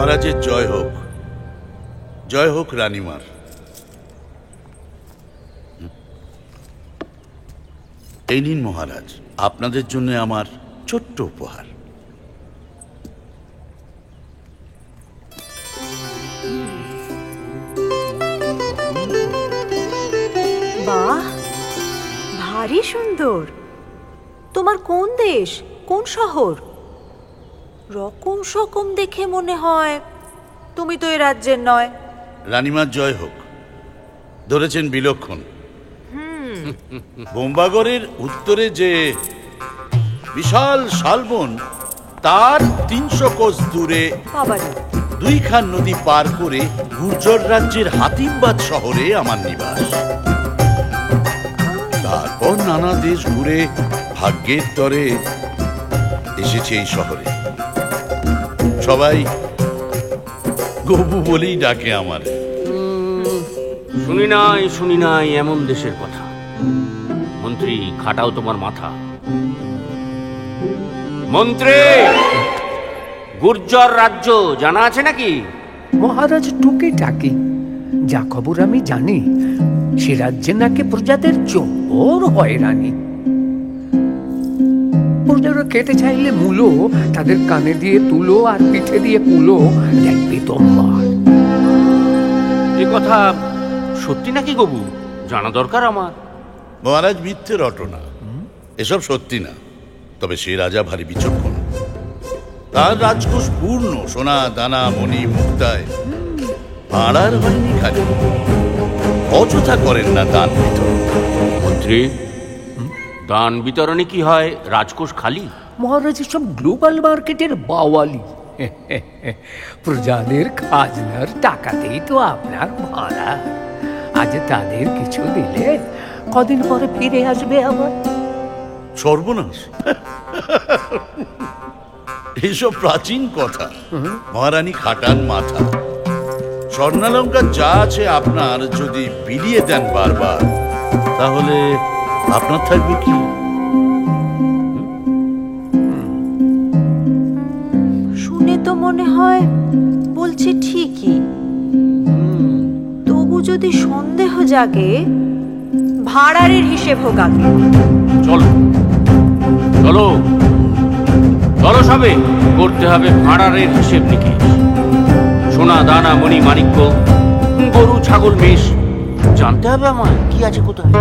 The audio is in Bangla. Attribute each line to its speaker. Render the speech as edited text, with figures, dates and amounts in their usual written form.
Speaker 1: মহারাজের জয় হোক, জয় হোক রানীমার। এই নিন মহারাজ, আপনাদের জন্য আমার ছোট্ট উপহার।
Speaker 2: বাহ, ভারী সুন্দর। তোমার কোন দেশ, কোন শহর? রকম সকম দেখে মনে হয় তুমি তো এই রাজ্যের নয়।
Speaker 1: রানীমার জয় হোক। ধরেছেন বিলক্ষণ। বোম্বাগড়ের উত্তরে যে বিশাল শালবন, তার 300 কোস দূরে দুইখান নদী পার করে গুর্জর রাজ্যের হাতিমবাদ শহরে আমার নিবাস। তারপর নানা দেশ ঘুরে ভাগ্যের তরে এসেছে এই শহরে। সবাই গবু বলেই ডাকে আমার।
Speaker 3: শুনি নাই এমন দেশের কথা। মন্ত্রী, খাটাও তোমার মাথা। মন্ত্রী, গুর্জর রাজ্য জানা আছে নাকি?
Speaker 4: মহারাজ টুকিটাকি যা খবর আমি জানি, সে রাজ্যে নাকি প্রজাদের জোর হয়রানি। প্রজারা খেতে চাইলে মূলো তাদের কানে দিয়ে তুলো আর পিঠে দিয়ে কুলো, দেখবি তোমার।
Speaker 3: এ কথা সত্যি নাকি গবু? জানা দরকার আমার।
Speaker 1: মহারাজ মিথ্যে রটনা, এসব সত্যি না। তবে সে রাজা ভারী বিচক্ষণ। তার রাজকোষ পূর্ণ সোনা দানা মণি মুক্তায়। ভাড়ার হয়নি খালি, অযথা করেন না দান বিতরণ।
Speaker 3: মন্ত্রী, দান বিতরণে কি হয় রাজকোষ খালি?
Speaker 4: মহারাজ সব গ্লোবাল মার্কেটের বাওয়ালি। প্রজাদের খাজনার টাকাতেই তো আপনার ভাড়া। আজ তাদের কিছু দিলে কদিন পরে ফিরে আসবে আবার।
Speaker 1: সর্বনাশ! এইসব প্রাচীন কথা। মহারানী খাটান মাথা। স্বর্ণালঙ্কার যা আছে আপনার যদি বিলিয়ে দেন বারবার, তাহলে আপনার থাকবে কি?
Speaker 2: শুনে তো মনে হয় বলছে ঠিকই। তবু যদি সন্দেহ জাগে, ভাড়ারের হিসেব হোক আগে।
Speaker 3: চলো চলো চলো, সবে করতে হবে ভাড়ারের হিসেব নিকেশ। সোনা দানা মণি মাণিক্য, গরু ছাগল মেষ, জানতে হবে আমার কি আছে কোথায়।